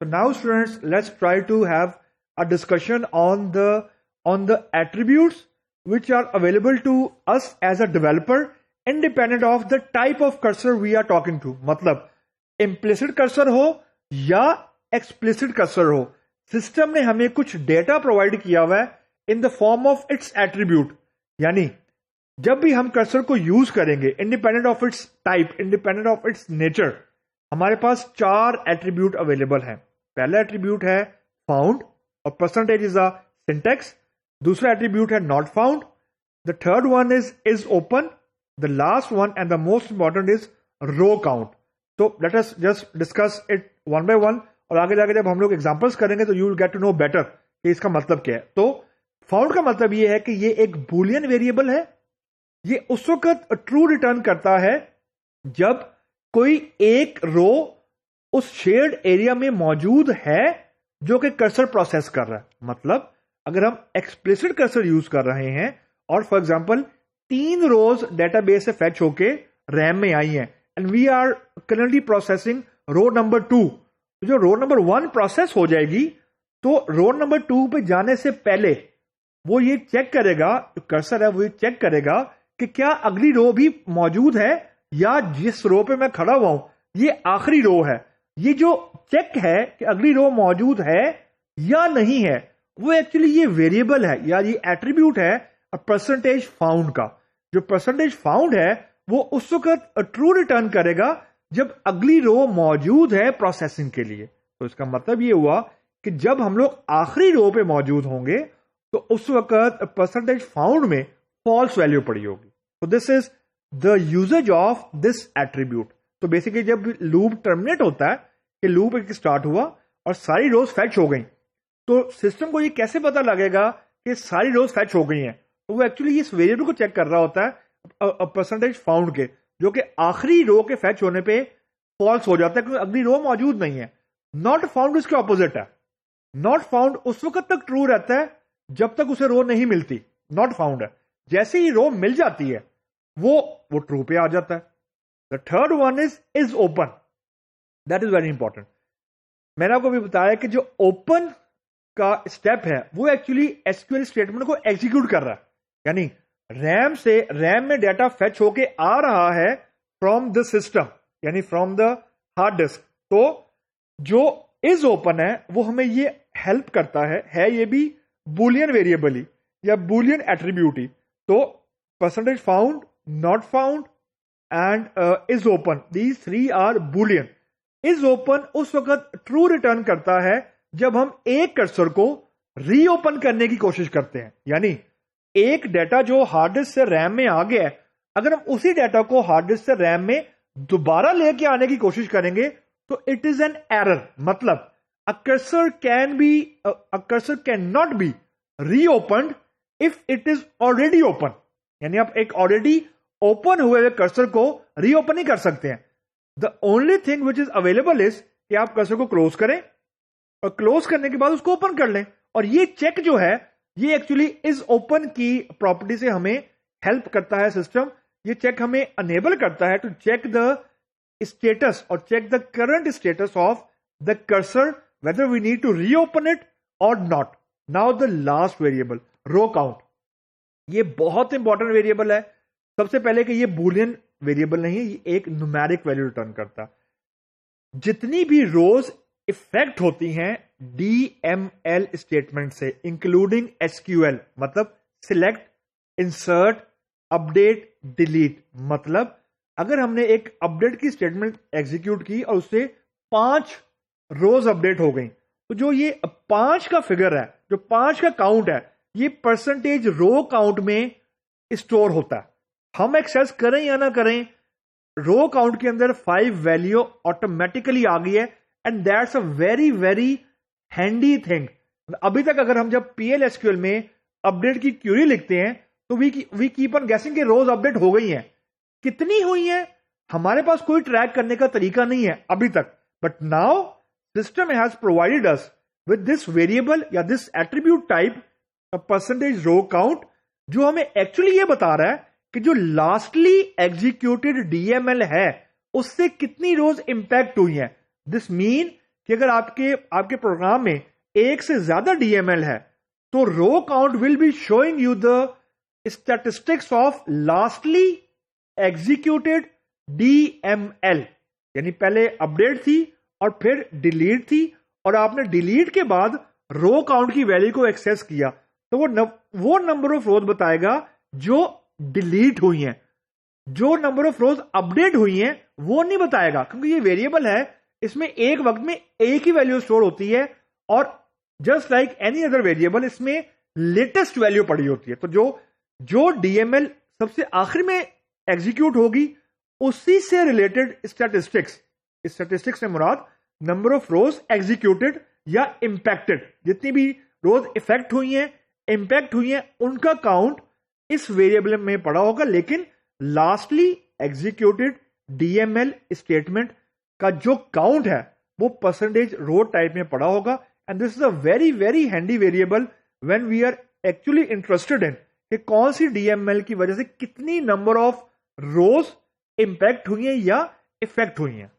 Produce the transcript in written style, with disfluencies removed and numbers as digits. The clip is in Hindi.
So now students, let's try to have a discussion on the attributes which are available to us as a developer independent of the type of cursor we are talking to. मतलब implicit cursor हो या explicit cursor हो, सिस्टम ने हमें कुछ डेटा प्रोवाइड किया हुआ है in the form of its attribute. यानी जब भी हम कर्सर को यूज करेंगे independent of its type, independent of its nature, हमारे पास 4 एट्रीब्यूट अवेलेबल हैं. पहला एट्रीब्यूट है फाउंड और परसेंटेज इज अ सिंटेक्स. दूसरा एट्रीब्यूट है not found. The third one is open. The last one and the most important is row count. तो let us just discuss it one by one, और आगे जाके जब हम लोग एग्जांपल्स करेंगे तो you will get to know better कि इसका मतलब क्या है. तो फाउंड का मतलब ये है कि ये एक बूलियन वेरिएबल है. ये उस वक्त ट्रू रिटर्न करता है जब कोई एक रो उस शेयर्ड एरिया में मौजूद है जो कि कर्सर प्रोसेस कर रहा है. मतलब अगर हम एक्सप्लिसिट कर्सर यूज कर रहे हैं और फॉर एग्जांपल 3 रोज डेटाबेस से फेच होके रैम में आई हैं and we are currently processing row number 2, जो रो नंबर 1 प्रोसेस हो जाएगी तो रो नंबर 2 पे जाने से पहले वो ये चेक करेगा, जो कर्सर है वो ये चेक करेगा कि क्या अगली रो भी मौजूद है या जिस रो पे मैं खड़ा हुआ हूं ये आखिरी रो है. ये जो चेक है कि अगली रो मौजूद है या नहीं है, वो एक्चुअली ये वेरिएबल है या ये एट्रीब्यूट है परसेंटेज फाउंड का. जो परसेंटेज फाउंड है वो उस वक्त ट्रू रिटर्न करेगा जब अगली रो मौजूद है प्रोसेसिंग के लिए. तो इसका मतलब ये हुआ कि जब हम लोग आखिरी रो पे मौजूद होंगे तो उस वक्त परसेंटेज फाउंड में फॉल्स वैल्यू पड़ी होगी. तो this is the usages of this attribute. तो बेसिकली जब लूप टर्मिनेट होता है कि लूप एक स्टार्ट हुआ और सारी रोज फैच हो गई, तो सिस्टम को ये कैसे पता लगेगा कि सारी रोज फैच हो गई हैं? तो वो एक्चुअली इस वेरिएबल को चेक कर रहा होता है परसेंटेज फाउंड के, जो कि आखिरी रो के फैच होने पे फॉल्स हो जाता है क्योंकि अगली रो मौजूद नहीं है. नॉट फाउंड इसके ऑपोजिट है. नॉट फाउंड उस वक्त तक ट्रू रहता है जब तक उसे रो नहीं मिलती. नॉट फाउंड है, जैसे ही रो मिल जाती है वो ट्रू पे आ जाता है. The third one is open. That is very important. मैंने आपको भी बताया कि जो ओपन का स्टेप है वो एक्चुअली एसक्यूएल स्टेटमेंट को एग्जीक्यूट कर रहा है. यानी रैम में डाटा फेच होके आ रहा है फ्रॉम द सिस्टम, यानी फ्रॉम द हार्ड डिस्क. तो जो इज ओपन है वो हमें ये हेल्प करता है ये भी बूलियन वेरिएबल ही या बूलियन एट्रीब्यूट ही. तो percentage found, not found and is open, these 3 are Boolean. Is open उस वक्त ट्रू रिटर्न करता है जब हम एक कर्सर को रीओपन करने की कोशिश करते हैं. यानी एक डाटा जो हार्ड डिस्क से रैम में आ गया है, अगर हम उसी डाटा को हार्ड डिस्क से रैम में दोबारा लेके आने की कोशिश करेंगे तो इट इज एन एरर. मतलब a cursor can not be reopened if it is already open. यानी आप एक ऑलरेडी ओपन हुए हुए कर्सर को रीओपन नहीं कर सकते हैं. The only thing which is available is कि आप कर्सर को क्लोज करें और क्लोज करने के बाद उसको ओपन कर लें. और ये चेक जो है ये एक्चुअली इज ओपन की प्रॉपर्टी से हमें हेल्प करता है सिस्टम. ये चेक हमें अनेबल करता है टू चेक द स्टेटस और check the current status of the cursor whether we need to reopen it और not. Now the last variable row count. ये बहुत इंपॉर्टेंट वेरिएबल है. सबसे पहले कि ये बूलियन वेरिएबल नहीं है, ये एक न्यूमेरिक वैल्यू रिटर्न करता. जितनी भी रोज इफेक्ट होती हैं डीएमएल स्टेटमेंट से, इंक्लूडिंग एसक्यूएल, मतलब सिलेक्ट, इंसर्ट, अपडेट, डिलीट. मतलब अगर हमने एक अपडेट की स्टेटमेंट एग्जीक्यूट की और उससे 5 रोज अपडेट हो गई, तो जो ये 5 का फिगर है, जो 5 का काउंट है, ये परसेंटेज रो काउंट में स्टोर होता है. हम एक्सेस करें या ना करें, रो काउंट के अंदर 5 वैल्यू ऑटोमेटिकली आ गई है and that's a very very handy thing. अभी तक अगर हम जब पीएलएसक्यूएल में अपडेट की क्यूरी लिखते हैं तो वी कीप ऑन गेसिंग कि रोज अपडेट हो गई हैं. कितनी हुई हैं हमारे पास कोई ट्रैक करने का तरीका नहीं है अभी तक. But now system has provided us with this variable या this attribute type percentage row count, जो हमें एक्चुअली ये बता रहा है कि जो लास्टली एग्जीक्यूटेड डीएमएल है उससे कितनी रोज इंपैक्ट हुई हैं. दिस मीन कि अगर आपके प्रोग्राम में एक से ज्यादा डीएमएल है तो row count will be showing you the statistics of lastly executed DML, यानी पहले अपडेट थी और फिर डिलीट थी और आपने डिलीट के बाद रो काउंट की वैल्यू को एक्सेस किया तो वो नंबर ऑफ रोज बताएगा जो डिलीट हुई हैं। जो नंबर ऑफ रोज अपडेट हुई हैं वो नहीं बताएगा, क्योंकि ये वेरिएबल है, इसमें एक वक्त में एक ही वैल्यू स्टोर होती है और just like any other variable इसमें लेटेस्ट वैल्यू पड़ी होती है। तो जो डीएमएल सबसे आखिर में एग्जीक्यूट होगी उसी से रिलेटेड स्टैटिस्टिक्स से मुराद नंबर ऑफ रोज एग्जीक्यूटेड या इंपैक्टेड, जितनी भी रोज इफेक्ट हुई हैं इंपैक्ट हुई हैं उनका काउंट इस वेरिएबल में पड़ा होगा, लेकिन लास्टली एग्जीक्यूटेड डीएमएल स्टेटमेंट का जो काउंट है वो परसेंटेज रो टाइप में पड़ा होगा। And this is a very very handy variable when we are actually interested in कि कौन सी डीएमएल की वजह से कितनी नंबर ऑफ रोज इंपैक्ट हुई हैं या इफेक्ट हुई हैं।